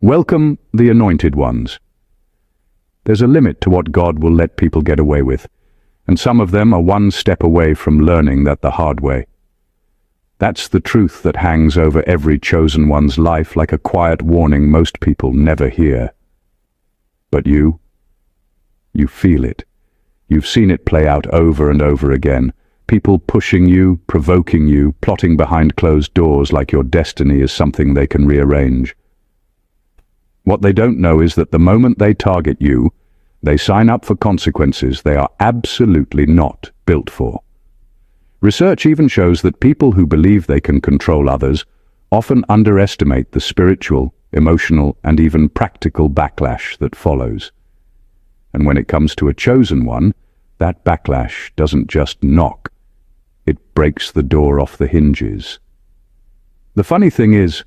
Welcome, the anointed ones. There's a limit to what God will let people get away with, and some of them are one step away from learning that the hard way. That's the truth that hangs over every chosen one's life like a quiet warning most people never hear. But you feel it. You've seen it play out over and over again. People pushing you, provoking you, plotting behind closed doors like your destiny is something they can rearrange. What they don't know is that the moment they target you, they sign up for consequences they are absolutely not built for. Research even shows that people who believe they can control others often underestimate the spiritual, emotional, and even practical backlash that follows. And when it comes to a chosen one, that backlash doesn't just knock, it breaks the door off the hinges. The funny thing is,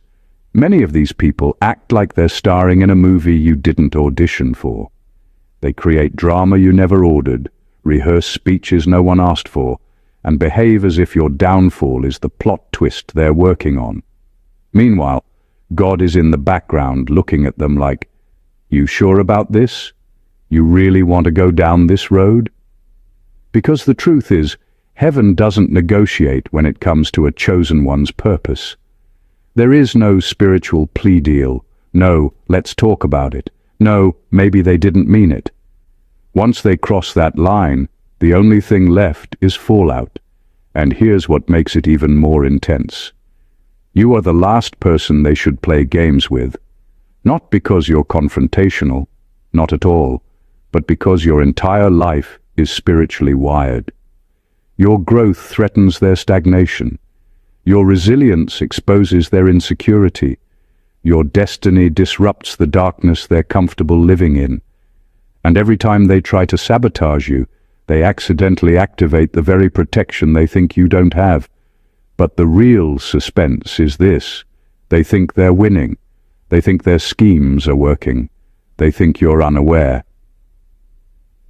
many of these people act like they're starring in a movie you didn't audition for. They create drama you never ordered, rehearse speeches no one asked for, and behave as if your downfall is the plot twist they're working on. Meanwhile, God is in the background looking at them like, "You sure about this? You really want to go down this road?" Because the truth is, heaven doesn't negotiate when it comes to a chosen one's purpose. There is no spiritual plea deal, no, let's talk about it, no, maybe they didn't mean it. Once they cross that line, the only thing left is fallout. And here's what makes it even more intense. You are the last person they should play games with, not because you're confrontational, not at all, but because your entire life is spiritually wired. Your growth threatens their stagnation. Your resilience exposes their insecurity. Your destiny disrupts the darkness they're comfortable living in. And every time they try to sabotage you, they accidentally activate the very protection they think you don't have. But the real suspense is this: they think they're winning. They think their schemes are working. They think you're unaware.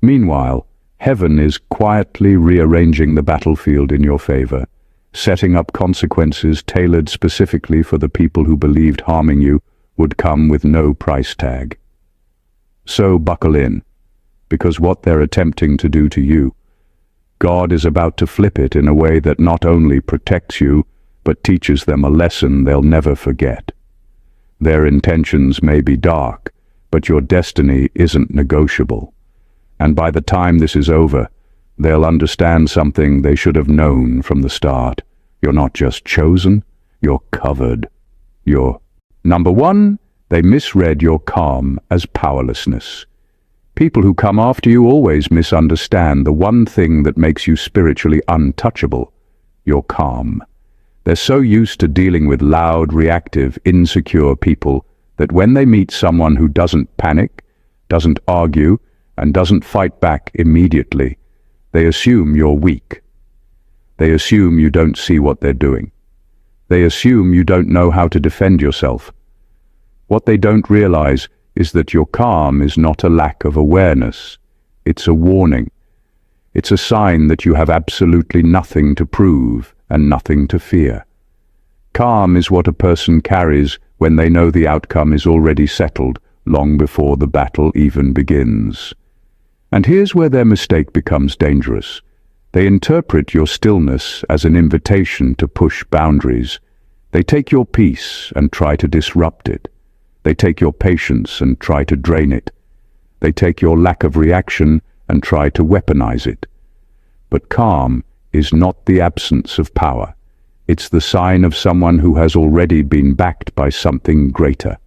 Meanwhile, heaven is quietly rearranging the battlefield in your favor, setting up consequences tailored specifically for the people who believed harming you would come with no price tag. So buckle in, because what they're attempting to do to you, God is about to flip it in a way that not only protects you, but teaches them a lesson they'll never forget. Their intentions may be dark, but your destiny isn't negotiable. And by the time this is over, they'll understand something they should have known from the start. You're not just chosen, you're covered. Number one, they misread your calm as powerlessness. People who come after you always misunderstand the one thing that makes you spiritually untouchable: your calm. They're so used to dealing with loud, reactive, insecure people that when they meet someone who doesn't panic, doesn't argue, and doesn't fight back immediately, they assume you're weak. They assume you don't see what they're doing. They assume you don't know how to defend yourself. What they don't realize is that your calm is not a lack of awareness. It's a warning. It's a sign that you have absolutely nothing to prove and nothing to fear. Calm is what a person carries when they know the outcome is already settled long before the battle even begins. And here's where their mistake becomes dangerous. They interpret your stillness as an invitation to push boundaries. They take your peace and try to disrupt it. They take your patience and try to drain it. They take your lack of reaction and try to weaponize it. But calm is not the absence of power. It's the sign of someone who has already been backed by something greater.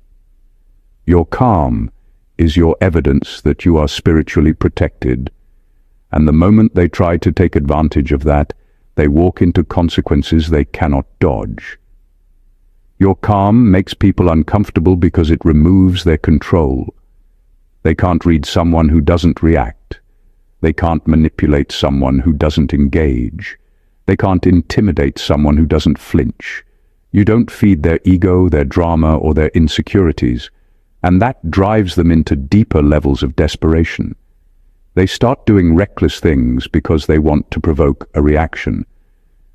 Your calm is your evidence that you are spiritually protected. And the moment they try to take advantage of that, they walk into consequences they cannot dodge. Your calm makes people uncomfortable because it removes their control. They can't read someone who doesn't react. They can't manipulate someone who doesn't engage. They can't intimidate someone who doesn't flinch. You don't feed their ego, their drama, or their insecurities, and that drives them into deeper levels of desperation. They start doing reckless things because they want to provoke a reaction.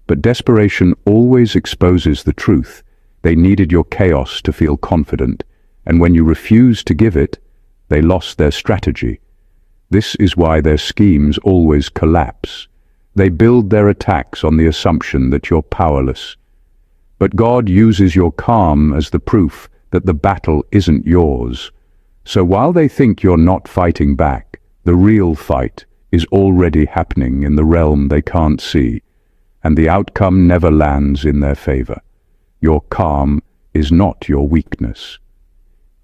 But desperation always exposes the truth. They needed your chaos to feel confident, and when you refused to give it, they lost their strategy. This is why their schemes always collapse. They build their attacks on the assumption that you're powerless. But God uses your calm as the proof that the battle isn't yours. So while they think you're not fighting back, the real fight is already happening in the realm they can't see, and the outcome never lands in their favor. Your calm is not your weakness.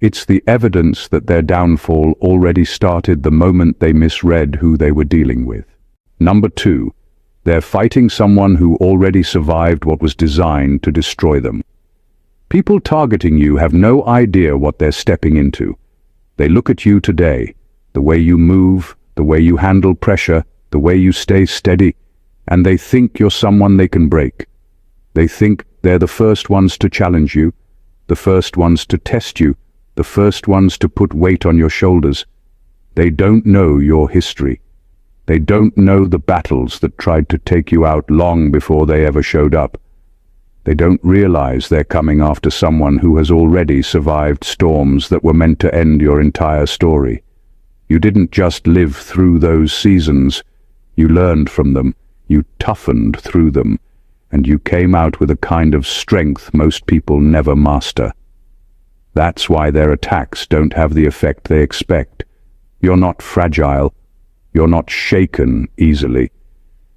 It's the evidence that their downfall already started the moment they misread who they were dealing with. Number 2, they're fighting someone who already survived what was designed to destroy them. People targeting you have no idea what they're stepping into. They look at you today, the way you move, the way you handle pressure, the way you stay steady, and they think you're someone they can break. They think they're the first ones to challenge you, the first ones to test you, the first ones to put weight on your shoulders. They don't know your history. They don't know the battles that tried to take you out long before they ever showed up. They don't realize they're coming after someone who has already survived storms that were meant to end your entire story. You didn't just live through those seasons. You learned from them, you toughened through them, and you came out with a kind of strength most people never master. That's why their attacks don't have the effect they expect. You're not fragile. You're not shaken easily.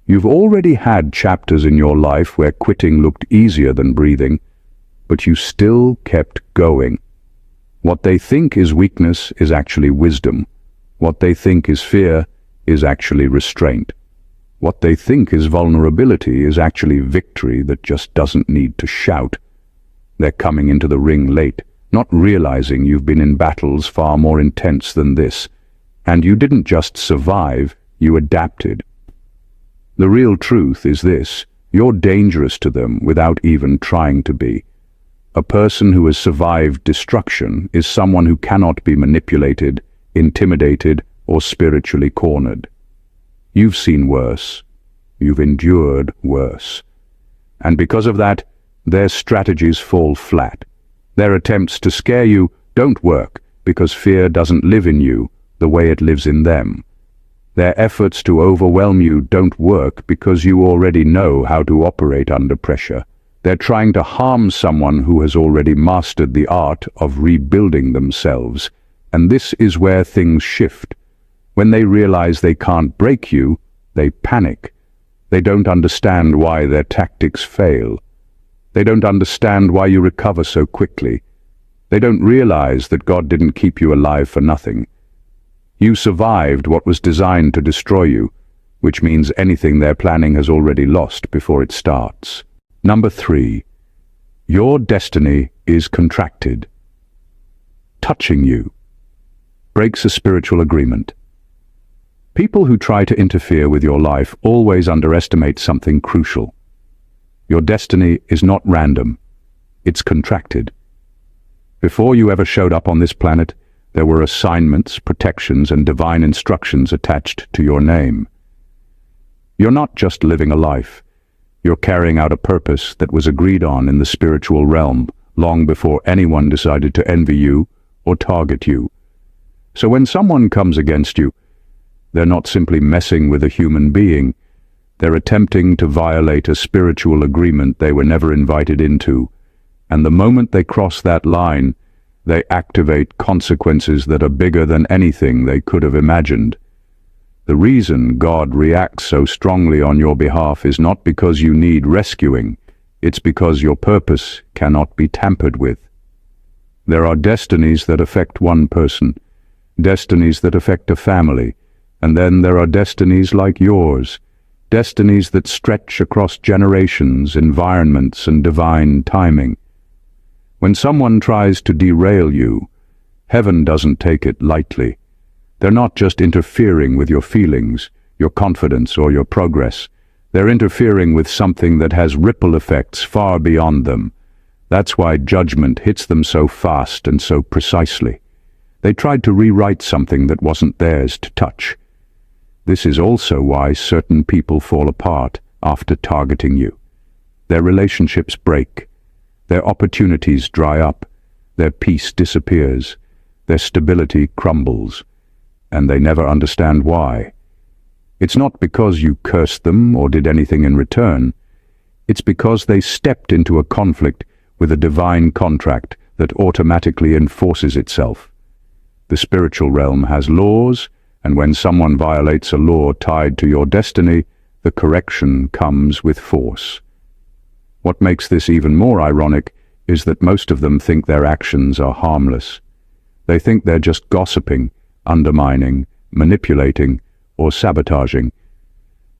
You've already had chapters in your life where quitting looked easier than breathing, but you still kept going. What they think is weakness is actually wisdom. What they think is fear is actually restraint. What they think is vulnerability is actually victory that just doesn't need to shout. They're coming into the ring late, not realizing you've been in battles far more intense than this. And you didn't just survive, you adapted. The real truth is this: you're dangerous to them without even trying to be. A person who has survived destruction is someone who cannot be manipulated, intimidated, or spiritually cornered. You've seen worse. You've endured worse. And because of that, their strategies fall flat. Their attempts to scare you don't work because fear doesn't live in you the way it lives in them. Their efforts to overwhelm you don't work because you already know how to operate under pressure. They're trying to harm someone who has already mastered the art of rebuilding themselves. And this is where things shift. When they realize they can't break you, they panic. They don't understand why their tactics fail. They don't understand why you recover so quickly. They don't realize that God didn't keep you alive for nothing. You survived what was designed to destroy you, which means anything they're planning has already lost before it starts. Number 3, your destiny is contracted. Touching you breaks a spiritual agreement. People who try to interfere with your life always underestimate something crucial. Your destiny is not random, it's contracted. Before you ever showed up on this planet, there were assignments, protections, and divine instructions attached to your name. You're not just living a life. You're carrying out a purpose that was agreed on in the spiritual realm long before anyone decided to envy you or target you. So when someone comes against you, they're not simply messing with a human being. They're attempting to violate a spiritual agreement they were never invited into. And the moment they cross that line, they activate consequences that are bigger than anything they could have imagined. The reason God reacts so strongly on your behalf is not because you need rescuing, it's because your purpose cannot be tampered with. There are destinies that affect one person, destinies that affect a family, and then there are destinies like yours, destinies that stretch across generations, environments, and divine timing. When someone tries to derail you, heaven doesn't take it lightly. They're not just interfering with your feelings, your confidence, or your progress. They're interfering with something that has ripple effects far beyond them. That's why judgment hits them so fast and so precisely. They tried to rewrite something that wasn't theirs to touch. This is also why certain people fall apart after targeting you. Their relationships break. Their opportunities dry up. their peace disappears, their stability crumbles, and they never understand why. It's not because you cursed them or did anything in return. It's because they stepped into a conflict with a divine contract that automatically enforces itself. The spiritual realm has laws, and when someone violates a law tied to your destiny, the correction comes with force. What makes this even more ironic is that most of them think their actions are harmless. They think they're just gossiping, undermining, manipulating, or sabotaging.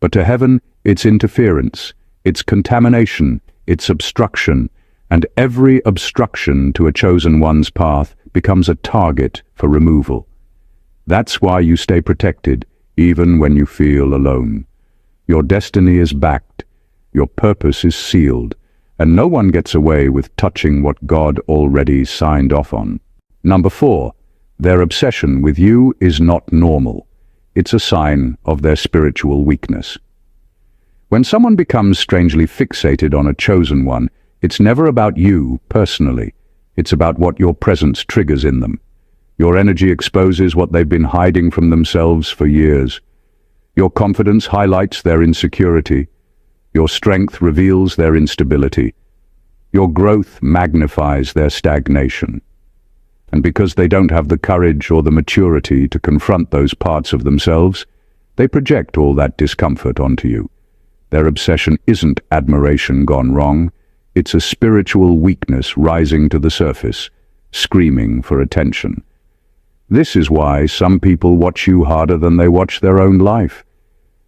But to heaven, it's interference, it's contamination, it's obstruction, and every obstruction to a chosen one's path becomes a target for removal. That's why you stay protected, even when you feel alone. Your destiny is backed, your purpose is sealed, and no one gets away with touching what God already signed off on. Number 4, their obsession with you is not normal. It's a sign of their spiritual weakness. When someone becomes strangely fixated on a chosen one, it's never about you personally. It's about what your presence triggers in them. Your energy exposes what they've been hiding from themselves for years. Your confidence highlights their insecurity. Your strength reveals their instability. Your growth magnifies their stagnation. And because they don't have the courage or the maturity to confront those parts of themselves, they project all that discomfort onto you. Their obsession isn't admiration gone wrong. It's a spiritual weakness rising to the surface, screaming for attention. This is why some people watch you harder than they watch their own life.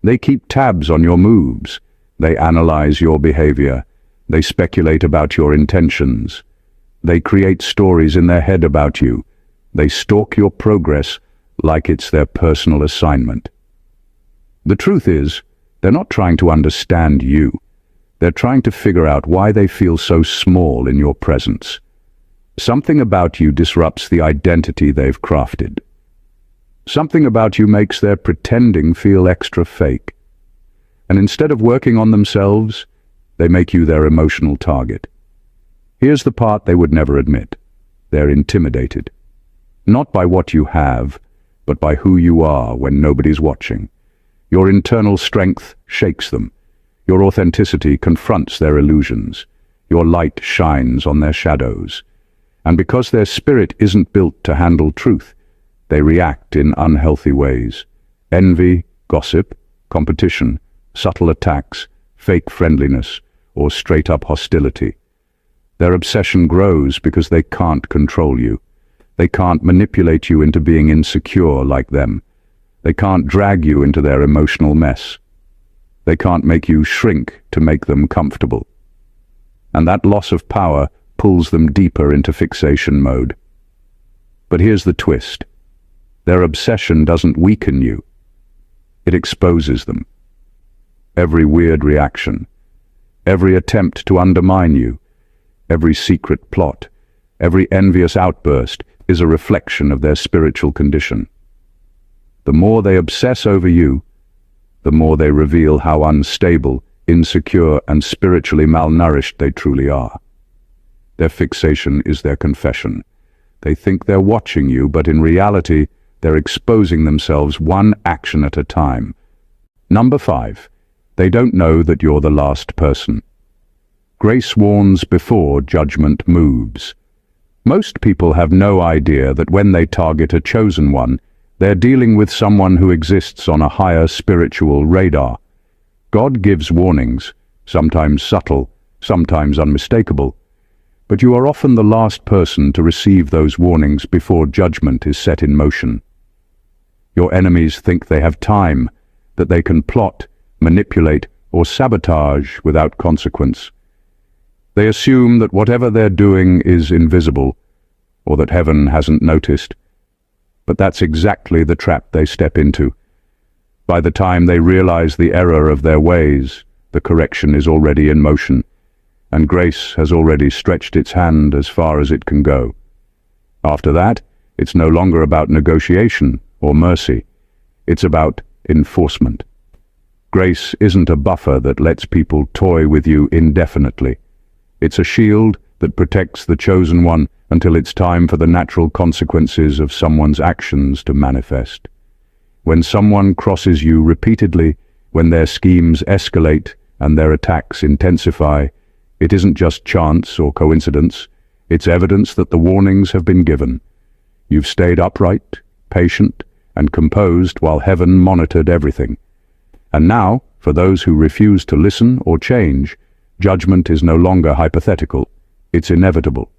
They keep tabs on your moves. They analyze your behavior. They speculate about your intentions. They create stories in their head about you. They stalk your progress like it's their personal assignment. The truth is, they're not trying to understand you. They're trying to figure out why they feel so small in your presence. Something about you disrupts the identity they've crafted. Something about you makes their pretending feel extra fake. And instead of working on themselves, they make you their emotional target. Here's the part they would never admit. They're intimidated. Not by what you have, but by who you are when nobody's watching. Your internal strength shakes them. Your authenticity confronts their illusions. Your light shines on their shadows. And because their spirit isn't built to handle truth, they react in unhealthy ways. Envy, gossip, competition, subtle attacks, fake friendliness, or straight-up hostility. Their obsession grows because they can't control you. They can't manipulate you into being insecure like them. They can't drag you into their emotional mess. They can't make you shrink to make them comfortable. And that loss of power pulls them deeper into fixation mode. But here's the twist. Their obsession doesn't weaken you. It exposes them. Every weird reaction, every attempt to undermine you, every secret plot, every envious outburst is a reflection of their spiritual condition. The more they obsess over you, the more they reveal how unstable, insecure, and spiritually malnourished they truly are. Their fixation is their confession. They think they're watching you, but in reality, they're exposing themselves one action at a time. Number 5. They don't know that you're the last person. Grace warns before judgment moves. Most people have no idea that when they target a chosen one, they're dealing with someone who exists on a higher spiritual radar. God gives warnings, sometimes subtle, sometimes unmistakable, but you are often the last person to receive those warnings before judgment is set in motion. Your enemies think they have time, that they can plot, manipulate, or sabotage without consequence. They assume that whatever they're doing is invisible, or that heaven hasn't noticed. But that's exactly the trap they step into. By the time they realize the error of their ways, the correction is already in motion, and grace has already stretched its hand as far as it can go. After that, it's no longer about negotiation or mercy. It's about enforcement. Grace isn't a buffer that lets people toy with you indefinitely. It's a shield that protects the chosen one until it's time for the natural consequences of someone's actions to manifest. When someone crosses you repeatedly, when their schemes escalate and their attacks intensify, it isn't just chance or coincidence, it's evidence that the warnings have been given. You've stayed upright, patient, and composed while heaven monitored everything. And now, for those who refuse to listen or change, judgment is no longer hypothetical, it's inevitable.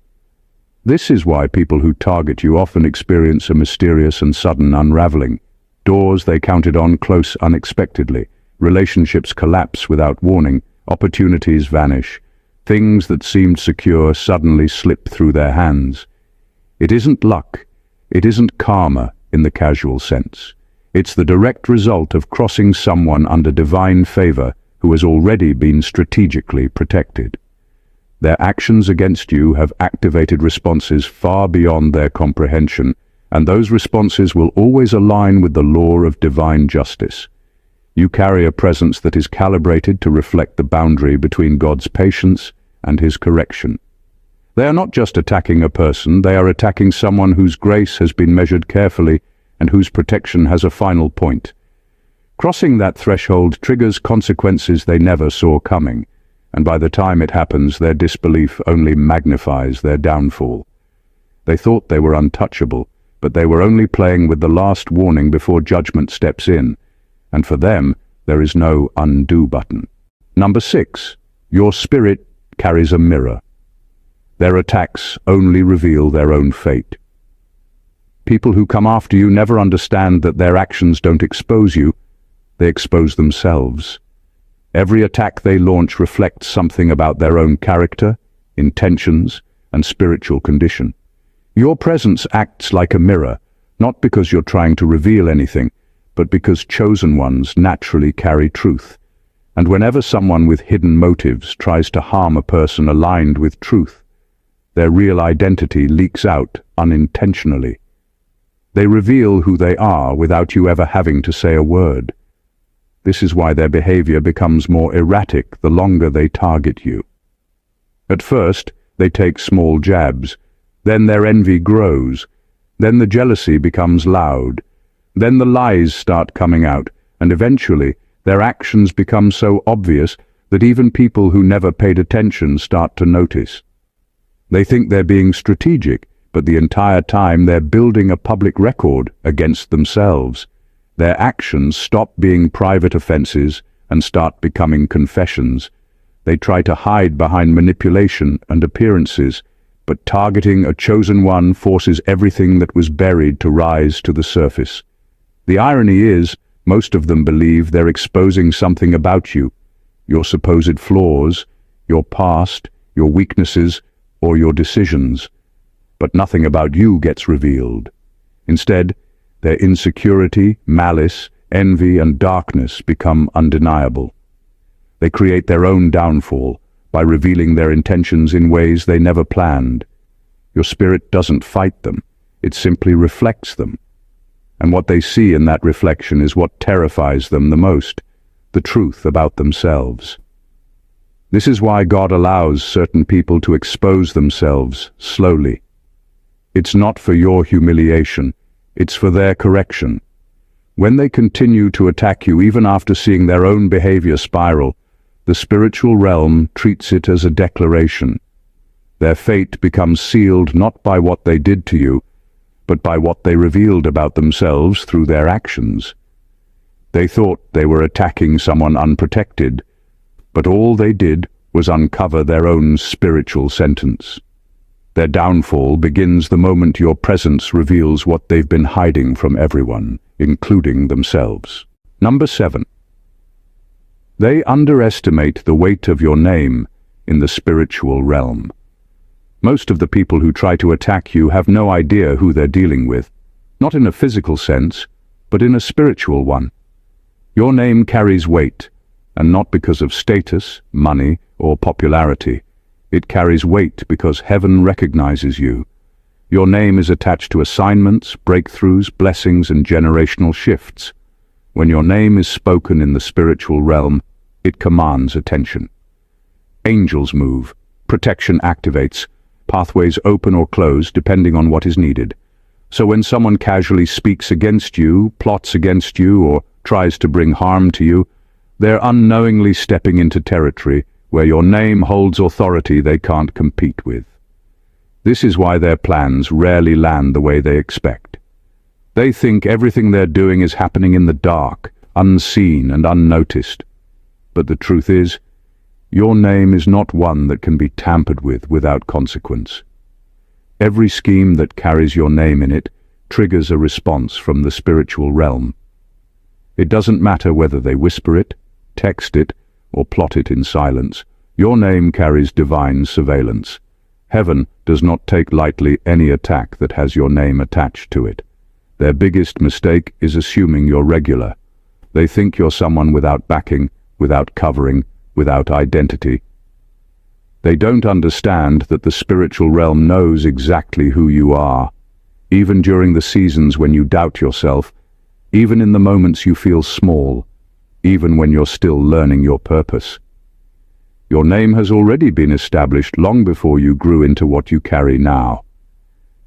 This is why people who target you often experience a mysterious and sudden unraveling. Doors they counted on close unexpectedly, relationships collapse without warning, opportunities vanish, things that seemed secure suddenly slip through their hands. It isn't luck, it isn't karma in the casual sense. It's the direct result of crossing someone under divine favor who has already been strategically protected. Their actions against you have activated responses far beyond their comprehension, and those responses will always align with the law of divine justice. You carry a presence that is calibrated to reflect the boundary between God's patience and His correction. They are not just attacking a person, they are attacking someone whose grace has been measured carefully and whose protection has a final point. Crossing that threshold triggers consequences they never saw coming, and by the time it happens, their disbelief only magnifies their downfall. They thought they were untouchable, but they were only playing with the last warning before judgment steps in, and for them, there is no undo button. Number 6. Your spirit carries a mirror. Their attacks only reveal their own fate. People who come after you never understand that their actions don't expose you, they expose themselves. Every attack they launch reflects something about their own character, intentions, and spiritual condition. Your presence acts like a mirror, not because you're trying to reveal anything, but because chosen ones naturally carry truth. And whenever someone with hidden motives tries to harm a person aligned with truth, their real identity leaks out unintentionally. They reveal who they are without you ever having to say a word. This is why their behavior becomes more erratic the longer they target you. At first, they take small jabs. Then their envy grows. Then the jealousy becomes loud. Then the lies start coming out, and eventually, their actions become so obvious that even people who never paid attention start to notice. They think they're being strategic, but the entire time they're building a public record against themselves. Their actions stop being private offenses and start becoming confessions. They try to hide behind manipulation and appearances, but targeting a chosen one forces everything that was buried to rise to the surface. The irony is, most of them believe they're exposing something about you, your supposed flaws, your past, your weaknesses, or your decisions. But nothing about you gets revealed. Instead, their insecurity, malice, envy, and darkness become undeniable. They create their own downfall by revealing their intentions in ways they never planned. Your spirit doesn't fight them, it simply reflects them. And what they see in that reflection is what terrifies them the most, the truth about themselves. This is why God allows certain people to expose themselves slowly. It's not for your humiliation, it's for their correction. When they continue to attack you even after seeing their own behavior spiral, the spiritual realm treats it as a declaration. Their fate becomes sealed not by what they did to you, but by what they revealed about themselves through their actions. They thought they were attacking someone unprotected, but all they did was uncover their own spiritual sentence. Their downfall begins the moment your presence reveals what they've been hiding from everyone, including themselves. Number 7. They underestimate the weight of your name in the spiritual realm. Most of the people who try to attack you have no idea who they're dealing with, not in a physical sense, but in a spiritual one. Your name carries weight, and not because of status, money, or popularity. It carries weight because heaven recognizes you. Your name is attached to assignments, breakthroughs, blessings, and generational shifts. When your name is spoken in the spiritual realm, it commands attention. Angels move, protection activates, pathways open or close depending on what is needed. So when someone casually speaks against you, plots against you, or tries to bring harm to you, they're unknowingly stepping into territory where your name holds authority they can't compete with. This is why their plans rarely land the way they expect. They think everything they're doing is happening in the dark, unseen and unnoticed. But the truth is, your name is not one that can be tampered with without consequence. Every scheme that carries your name in it triggers a response from the spiritual realm. It doesn't matter whether they whisper it, text it, or plot it in silence. Your name carries divine surveillance. Heaven does not take lightly any attack that has your name attached to it. Their biggest mistake is assuming you're regular. They think you're someone without backing, without covering, without identity. They don't understand that the spiritual realm knows exactly who you are, even during the seasons when you doubt yourself, even in the moments you feel small, even when you're still learning your purpose. Your name has already been established long before you grew into what you carry now.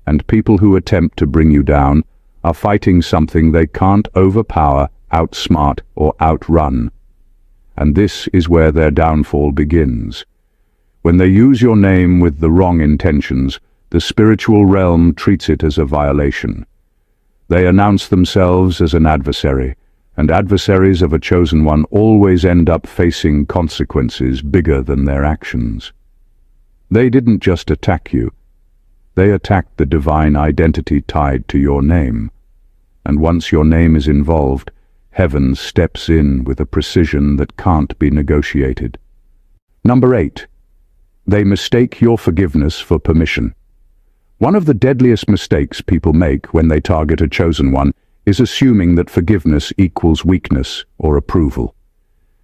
And people who attempt to bring you down are fighting something they can't overpower, outsmart, or outrun. And this is where their downfall begins. When they use your name with the wrong intentions, the spiritual realm treats it as a violation. They announce themselves as an adversary, and adversaries of a chosen one always end up facing consequences bigger than their actions. They didn't just attack you. They attacked the divine identity tied to your name. And once your name is involved, heaven steps in with a precision that can't be negotiated. Number 8. They mistake your forgiveness for permission. One of the deadliest mistakes people make when they target a chosen one is assuming that forgiveness equals weakness or approval.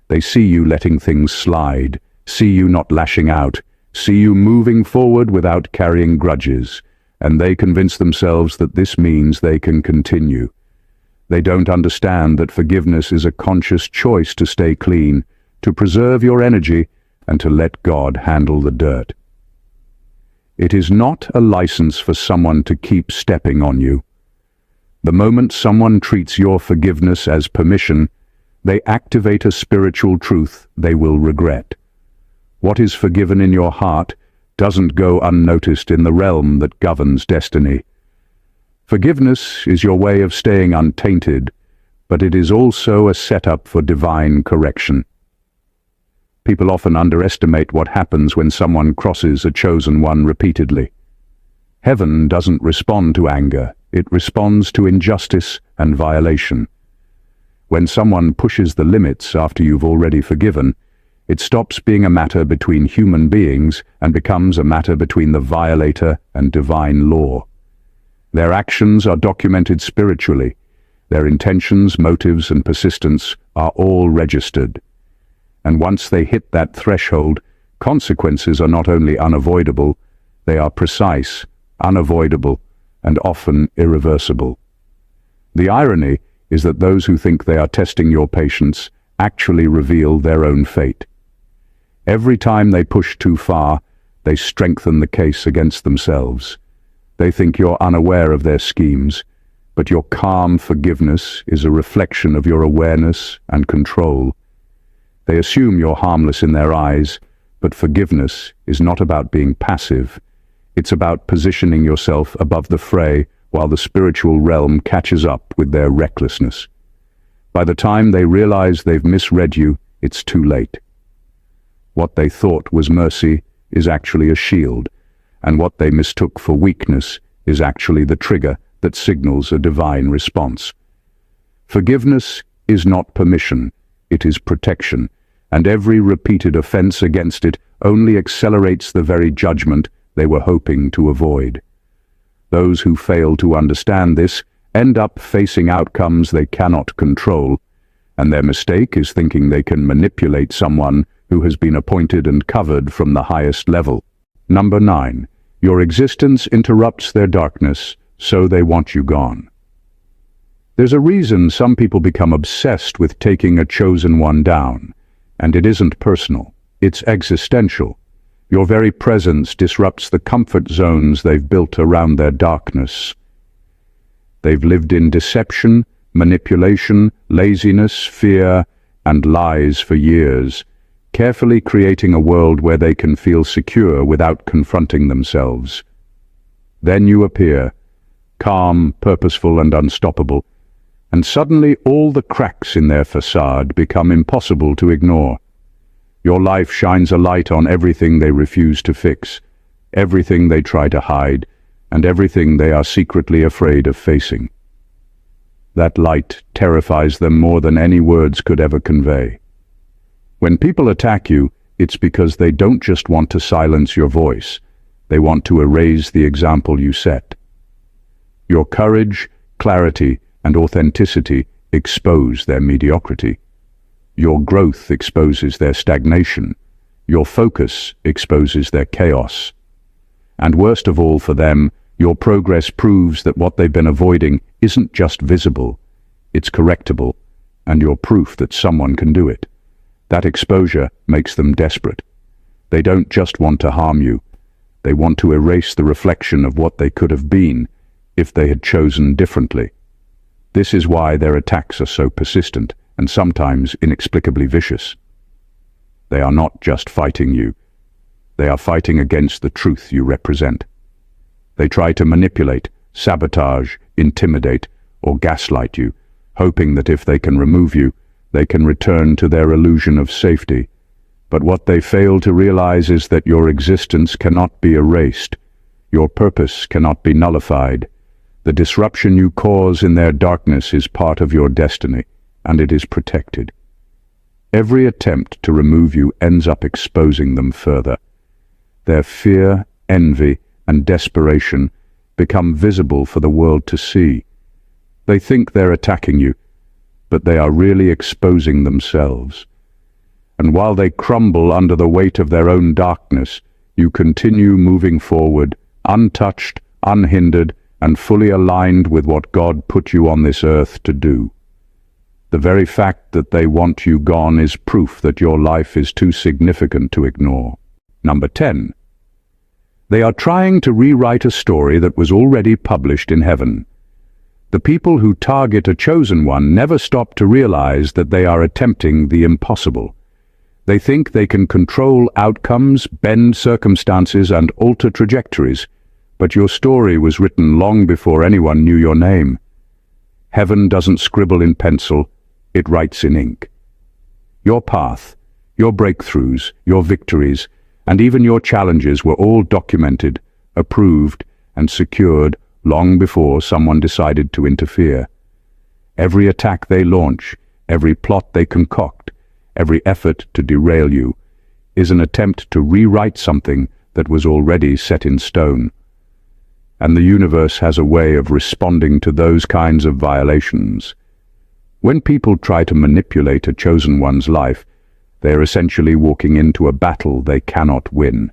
They see you letting things slide, see you not lashing out, see you moving forward without carrying grudges, and they convince themselves that this means they can continue. They don't understand that forgiveness is a conscious choice to stay clean, to preserve your energy, and to let God handle the dirt. It is not a license for someone to keep stepping on you. The moment someone treats your forgiveness as permission, they activate a spiritual truth they will regret. What is forgiven in your heart doesn't go unnoticed in the realm that governs destiny. Forgiveness is your way of staying untainted, but it is also a setup for divine correction. People often underestimate what happens when someone crosses a chosen one repeatedly. Heaven doesn't respond to anger, it responds to injustice and violation. When someone pushes the limits after you've already forgiven, it stops being a matter between human beings and becomes a matter between the violator and divine law. Their actions are documented spiritually. Their intentions, motives, and persistence are all registered. And once they hit that threshold, consequences are not only unavoidable, they are precise, unavoidable, and often irreversible. The irony is that those who think they are testing your patience actually reveal their own fate. Every time they push too far, they strengthen the case against themselves. They think you're unaware of their schemes, but your calm forgiveness is a reflection of your awareness and control. They assume you're harmless in their eyes, but forgiveness is not about being passive. It's about positioning yourself above the fray while the spiritual realm catches up with their recklessness. By the time they realize they've misread you, it's too late. What they thought was mercy is actually a shield, and what they mistook for weakness is actually the trigger that signals a divine response. Forgiveness is not permission, it is protection, and every repeated offense against it only accelerates the very judgment they were hoping to avoid. Those who fail to understand this end up facing outcomes they cannot control, and their mistake is thinking they can manipulate someone who has been appointed and covered from the highest level. Number 9. Your existence interrupts their darkness, so they want you gone. There's a reason some people become obsessed with taking a chosen one down, and it isn't personal, it's existential. Your very presence disrupts the comfort zones they've built around their darkness. They've lived in deception, manipulation, laziness, fear, and lies for years, carefully creating a world where they can feel secure without confronting themselves. Then you appear, calm, purposeful, and unstoppable, and suddenly all the cracks in their facade become impossible to ignore. Your life shines a light on everything they refuse to fix, everything they try to hide, and everything they are secretly afraid of facing. That light terrifies them more than any words could ever convey. When people attack you, it's because they don't just want to silence your voice, they want to erase the example you set. Your courage, clarity, and authenticity expose their mediocrity. Your growth exposes their stagnation. Your focus exposes their chaos. And worst of all for them, your progress proves that what they've been avoiding isn't just visible, it's correctable, and you're proof that someone can do it. That exposure makes them desperate. They don't just want to harm you, they want to erase the reflection of what they could have been if they had chosen differently. This is why their attacks are so persistent and sometimes inexplicably vicious. They are not just fighting you, they are fighting against the truth you represent. They try to manipulate, sabotage, intimidate, or gaslight you, hoping that if they can remove you, they can return to their illusion of safety. But what they fail to realize is that your existence cannot be erased, your purpose cannot be nullified. The disruption you cause in their darkness is part of your destiny, and it is protected. Every attempt to remove you ends up exposing them further. Their fear, envy, and desperation become visible for the world to see. They think they're attacking you, but they are really exposing themselves. And while they crumble under the weight of their own darkness, you continue moving forward, untouched, unhindered, and fully aligned with what God put you on this earth to do. The very fact that they want you gone is proof that your life is too significant to ignore. Number 10. They are trying to rewrite a story that was already published in heaven. The people who target a chosen one never stop to realize that they are attempting the impossible. They think they can control outcomes, bend circumstances, and alter trajectories, but your story was written long before anyone knew your name. Heaven doesn't scribble in pencil, it writes in ink. Your path, your breakthroughs, your victories, and even your challenges were all documented, approved, and secured long before someone decided to interfere. Every attack they launch, every plot they concoct, every effort to derail you, is an attempt to rewrite something that was already set in stone. And the universe has a way of responding to those kinds of violations. When people try to manipulate a chosen one's life, they are essentially walking into a battle they cannot win.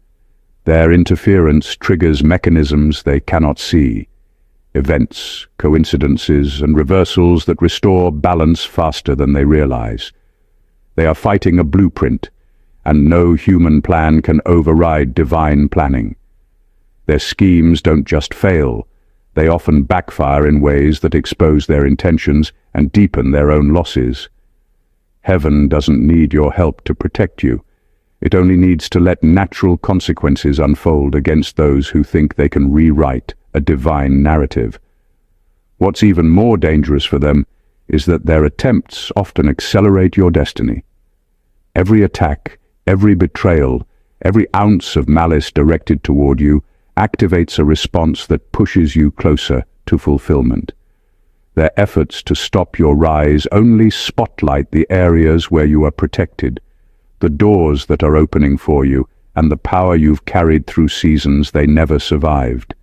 Their interference triggers mechanisms they cannot see, events, coincidences, and reversals that restore balance faster than they realize. They are fighting a blueprint, and no human plan can override divine planning. Their schemes don't just fail, they often backfire in ways that expose their intentions and deepen their own losses. Heaven doesn't need your help to protect you. It only needs to let natural consequences unfold against those who think they can rewrite a divine narrative. What's even more dangerous for them is that their attempts often accelerate your destiny. Every attack, every betrayal, every ounce of malice directed toward you activates a response that pushes you closer to fulfillment. Their efforts to stop your rise only spotlight the areas where you are protected, the doors that are opening for you, and the power you've carried through seasons they never survived.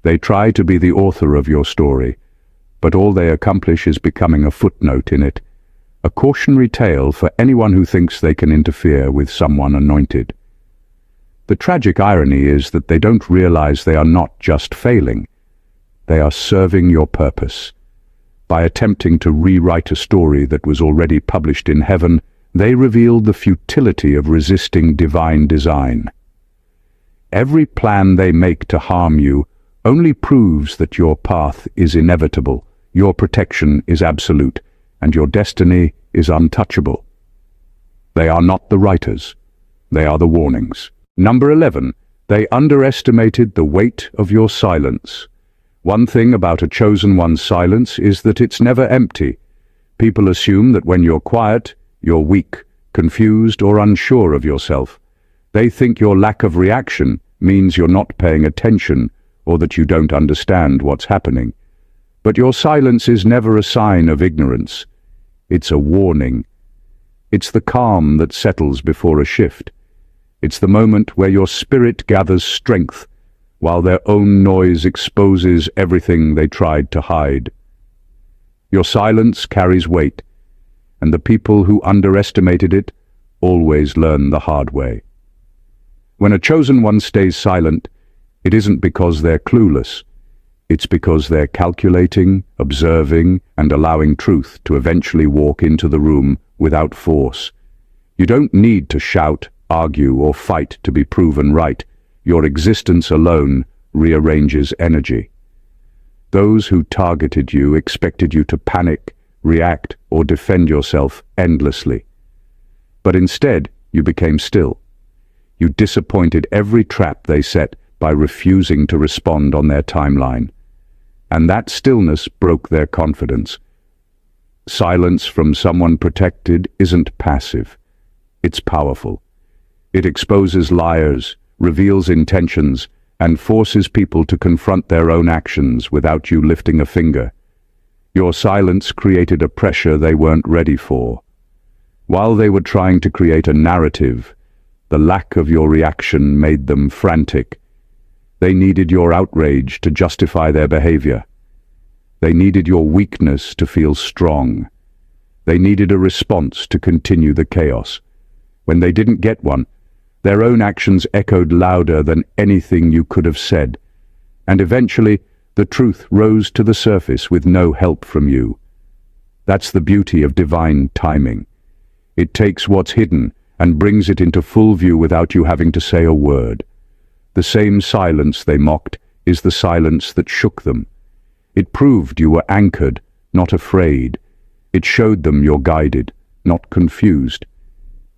They try to be the author of your story, but all they accomplish is becoming a footnote in it, a cautionary tale for anyone who thinks they can interfere with someone anointed. The tragic irony is that they don't realize they are not just failing, they are serving your purpose. By attempting to rewrite a story that was already published in heaven, they revealed the futility of resisting divine design. Every plan they make to harm you only proves that your path is inevitable, your protection is absolute, and your destiny is untouchable. They are not the writers. They are the warnings. Number 11. They underestimated the weight of your silence. One thing about a chosen one's silence is that it's never empty. People assume that when you're quiet, you're weak, confused, or unsure of yourself. They think your lack of reaction means you're not paying attention or that you don't understand what's happening. But your silence is never a sign of ignorance. It's a warning. It's the calm that settles before a shift. It's the moment where your spirit gathers strength, while their own noise exposes everything they tried to hide. Your silence carries weight, and the people who underestimated it always learn the hard way. When a chosen one stays silent, it isn't because they're clueless. It's because they're calculating, observing, and allowing truth to eventually walk into the room without force. You don't need to shout, argue, or fight to be proven right. Your existence alone rearranges energy. Those who targeted you expected you to panic, react, or defend yourself endlessly. But instead, you became still. You disappointed every trap they set by refusing to respond on their timeline. And that stillness broke their confidence. Silence from someone protected isn't passive. It's powerful. It exposes liars, reveals intentions, and forces people to confront their own actions without you lifting a finger. Your silence created a pressure they weren't ready for. While they were trying to create a narrative, the lack of your reaction made them frantic. They needed your outrage to justify their behavior. They needed your weakness to feel strong. They needed a response to continue the chaos. When they didn't get one, their own actions echoed louder than anything you could have said, and eventually the truth rose to the surface with no help from you. That's the beauty of divine timing. It takes what's hidden and brings it into full view without you having to say a word. The same silence they mocked is the silence that shook them. It proved you were anchored, not afraid. It showed them you're guided, not confused.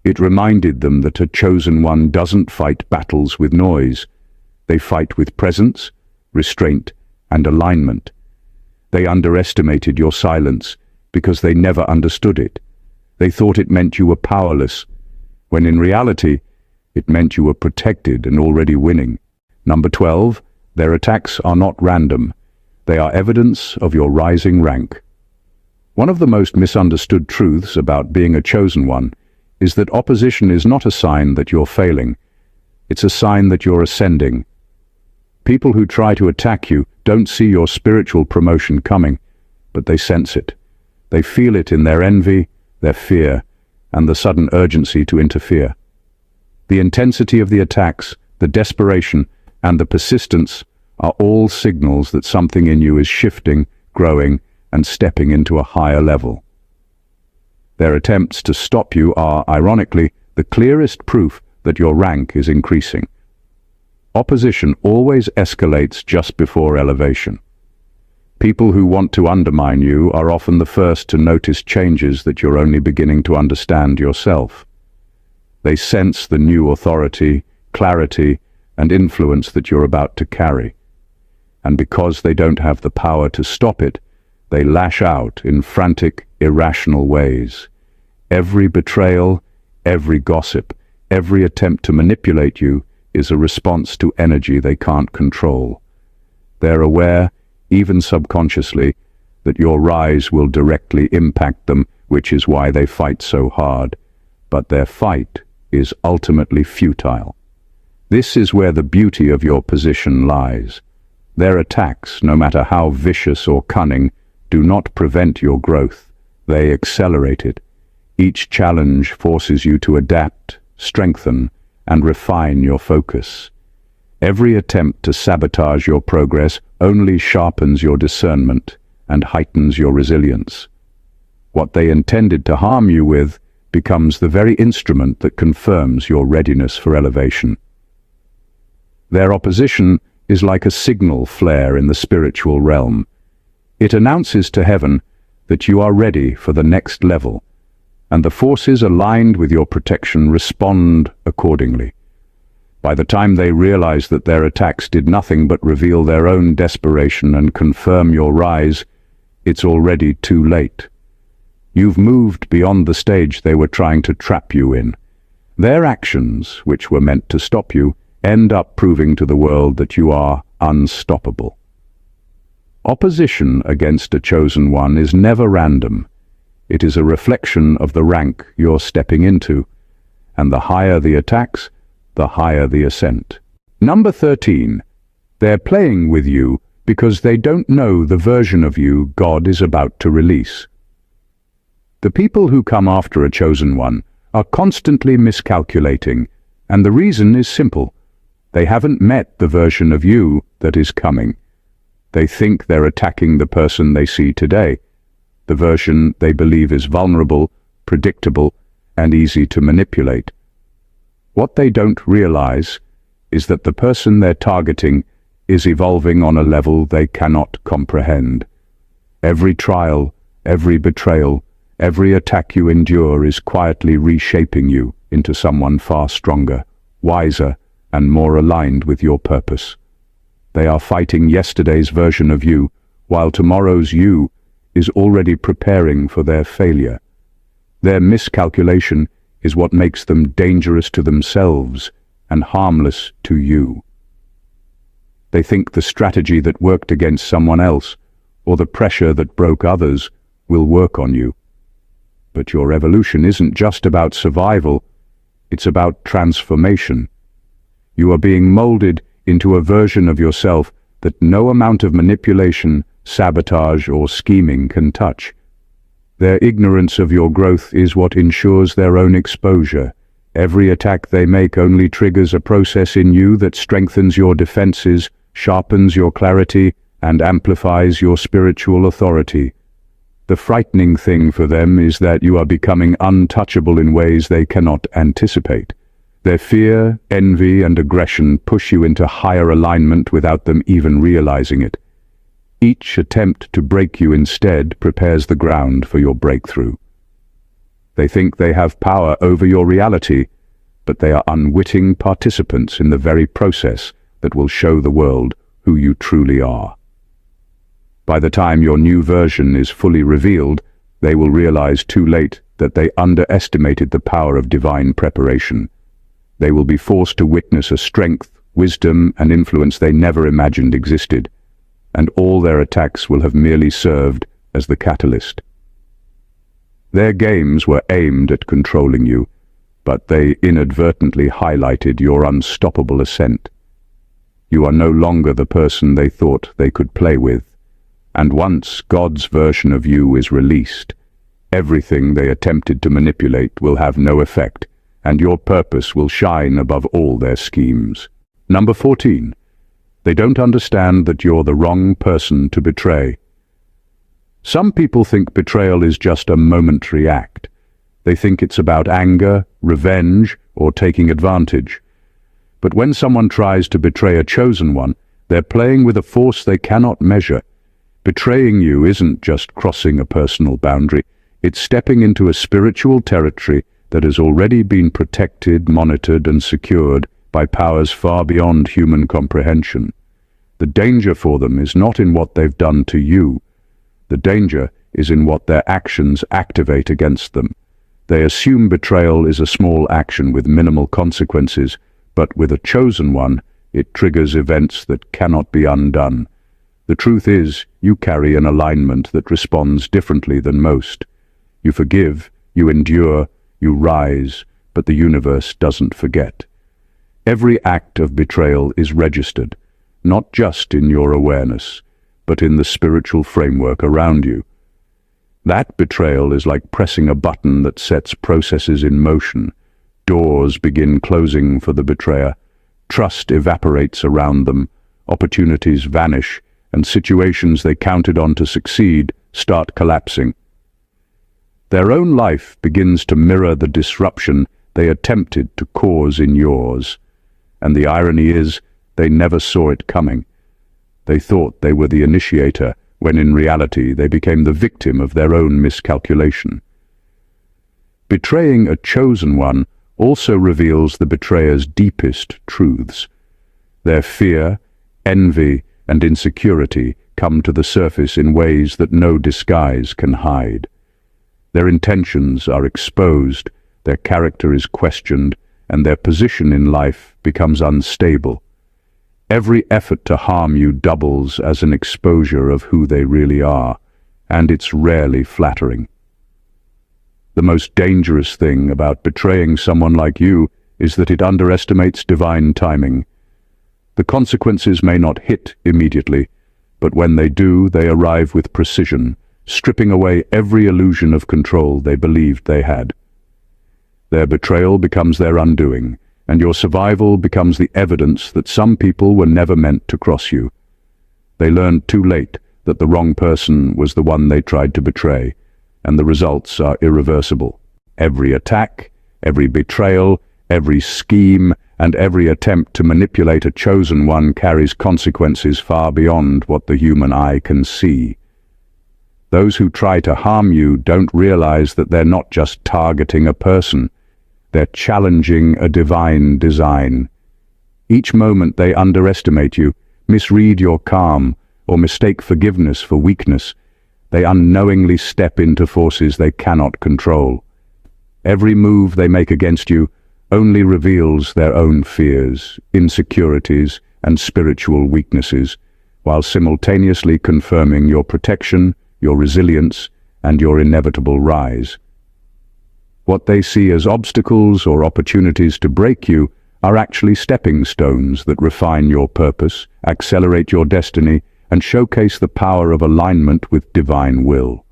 It reminded them that a chosen one doesn't fight battles with noise. They fight with presence, restraint, and alignment. They underestimated your silence because they never understood it. They thought it meant you were powerless, when in reality, it meant you were protected and already winning. Number 12, their attacks are not random. They are evidence of your rising rank. One of the most misunderstood truths about being a chosen one is that opposition is not a sign that you're failing. It's a sign that you're ascending. People who try to attack you don't see your spiritual promotion coming, but they sense it. They feel it in their envy, their fear, and the sudden urgency to interfere. The intensity of the attacks, the desperation, and the persistence are all signals that something in you is shifting, growing, and stepping into a higher level. Their attempts to stop you are, ironically, the clearest proof that your rank is increasing. Opposition always escalates just before elevation. People who want to undermine you are often the first to notice changes that you're only beginning to understand yourself. They sense the new authority, clarity, and influence that you're about to carry. And because they don't have the power to stop it, they lash out in frantic, irrational ways. Every betrayal, every gossip, every attempt to manipulate you is a response to energy they can't control. They're aware, even subconsciously, that your rise will directly impact them, which is why they fight so hard. But their fight is ultimately futile. This is where the beauty of your position lies. Their attacks, no matter how vicious or cunning, do not prevent your growth. They accelerate it. Each challenge forces you to adapt, strengthen, and refine your focus. Every attempt to sabotage your progress only sharpens your discernment and heightens your resilience. What they intended to harm you with becomes the very instrument that confirms your readiness for elevation. Their opposition is like a signal flare in the spiritual realm. It announces to heaven that you are ready for the next level, and the forces aligned with your protection respond accordingly. By the time they realize that their attacks did nothing but reveal their own desperation and confirm your rise, it's already too late. You've moved beyond the stage they were trying to trap you in. Their actions, which were meant to stop you, end up proving to the world that you are unstoppable. Opposition against a chosen one is never random. It is a reflection of the rank you're stepping into, and the higher the attacks, the higher the ascent. Number 13. They're playing with you because they don't know the version of you God is about to release. The people who come after a chosen one are constantly miscalculating, and the reason is simple. They haven't met the version of you that is coming. They think they're attacking the person they see today, the version they believe is vulnerable, predictable, and easy to manipulate. What they don't realize is that the person they're targeting is evolving on a level they cannot comprehend. Every trial, every betrayal, every attack you endure is quietly reshaping you into someone far stronger, wiser, and more aligned with your purpose. They are fighting yesterday's version of you, while tomorrow's you is already preparing for their failure. Their miscalculation is what makes them dangerous to themselves and harmless to you. They think the strategy that worked against someone else, or the pressure that broke others, will work on you. But your evolution isn't just about survival, it's about transformation. You are being molded into a version of yourself that no amount of manipulation, sabotage, or scheming can touch. Their ignorance of your growth is what ensures their own exposure. Every attack they make only triggers a process in you that strengthens your defenses, sharpens your clarity, and amplifies your spiritual authority. The frightening thing for them is that you are becoming untouchable in ways they cannot anticipate. Their fear, envy, and aggression push you into higher alignment without them even realizing it. Each attempt to break you instead prepares the ground for your breakthrough. They think they have power over your reality, but they are unwitting participants in the very process that will show the world who you truly are. By the time your new version is fully revealed, they will realize too late that they underestimated the power of divine preparation. They will be forced to witness a strength, wisdom, and influence they never imagined existed, and all their attacks will have merely served as the catalyst. Their games were aimed at controlling you, but they inadvertently highlighted your unstoppable ascent. You are no longer the person they thought they could play with, and once God's version of you is released, everything they attempted to manipulate will have no effect, and your purpose will shine above all their schemes. Number 14. They don't understand that you're the wrong person to betray. Some people think betrayal is just a momentary act. They think it's about anger, revenge, or taking advantage. But when someone tries to betray a chosen one, they're playing with a force they cannot measure. Betraying you isn't just crossing a personal boundary, it's stepping into a spiritual territory that has already been protected, monitored, and secured by powers far beyond human comprehension. The danger for them is not in what they've done to you. The danger is in what their actions activate against them. They assume betrayal is a small action with minimal consequences, but with a chosen one, it triggers events that cannot be undone. The truth is, you carry an alignment that responds differently than most. You forgive, you endure, you rise, but the universe doesn't forget. Every act of betrayal is registered, not just in your awareness, but in the spiritual framework around you. That betrayal is like pressing a button that sets processes in motion. Doors begin closing for the betrayer, trust evaporates around them, opportunities vanish, and situations they counted on to succeed start collapsing. Their own life begins to mirror the disruption they attempted to cause in yours. And the irony is, They never saw it coming. They thought they were the initiator, when in reality they became the victim of their own miscalculation. Betraying a chosen one also reveals the betrayer's deepest truths. Their fear, envy, and insecurity come to the surface in ways that no disguise can hide. Their intentions are exposed, their character is questioned, and their position in life becomes unstable. Every effort to harm you doubles as an exposure of who they really are, and it's rarely flattering. The most dangerous thing about betraying someone like you is that it underestimates divine timing. The consequences may not hit immediately, but when they do, they arrive with precision, stripping away every illusion of control they believed they had. Their betrayal becomes their undoing, and your survival becomes the evidence that some people were never meant to cross you. They learned too late that the wrong person was the one they tried to betray, and the results are irreversible. Every attack, every betrayal, every scheme, and every attempt to manipulate a chosen one carries consequences far beyond what the human eye can see. Those who try to harm you don't realize that they're not just targeting a person. They're challenging a divine design. Each moment they underestimate you, misread your calm, or mistake forgiveness for weakness, they unknowingly step into forces they cannot control. Every move they make against you only reveals their own fears, insecurities, and spiritual weaknesses, while simultaneously confirming your protection, your resilience, and your inevitable rise. What they see as obstacles or opportunities to break you are actually stepping stones that refine your purpose, accelerate your destiny, and showcase the power of alignment with divine will.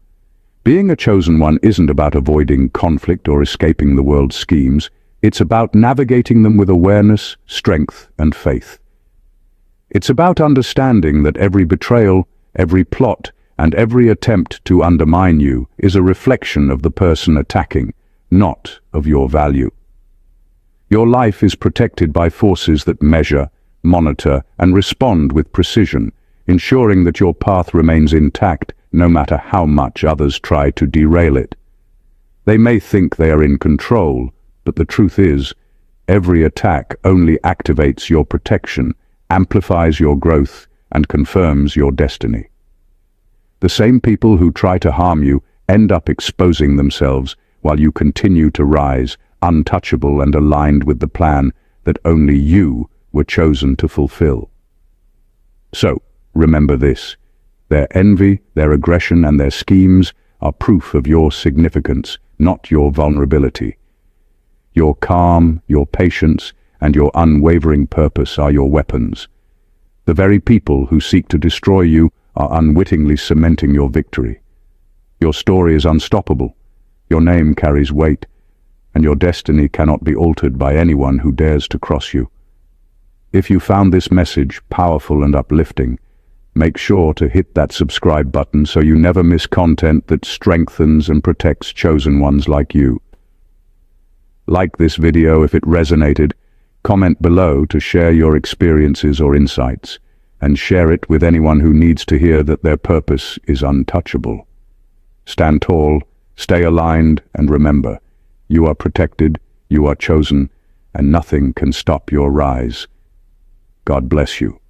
Being a chosen one isn't about avoiding conflict or escaping the world's schemes. It's about navigating them with awareness, strength, and faith. It's about understanding that every betrayal, every plot, and every attempt to undermine you is a reflection of the person attacking, not of your value. Your life is protected by forces that measure, monitor, and respond with precision, ensuring that your path remains intact no matter how much others try to derail it. They may think they are in control, but the truth is, every attack only activates your protection, amplifies your growth, and confirms your destiny. The same people who try to harm you end up exposing themselves while you continue to rise, untouchable and aligned with the plan that only you were chosen to fulfill. So, remember this: their envy, their aggression, and their schemes are proof of your significance, not your vulnerability. Your calm, your patience, and your unwavering purpose are your weapons. The very people who seek to destroy you are unwittingly cementing your victory. Your story is unstoppable, your name carries weight, and your destiny cannot be altered by anyone who dares to cross you. If you found this message powerful and uplifting, make sure to hit that subscribe button so you never miss content that strengthens and protects chosen ones like you. Like this video if it resonated, comment below to share your experiences or insights, and share it with anyone who needs to hear that their purpose is untouchable. Stand tall, stay aligned, and remember, you are protected, you are chosen, and nothing can stop your rise. God bless you.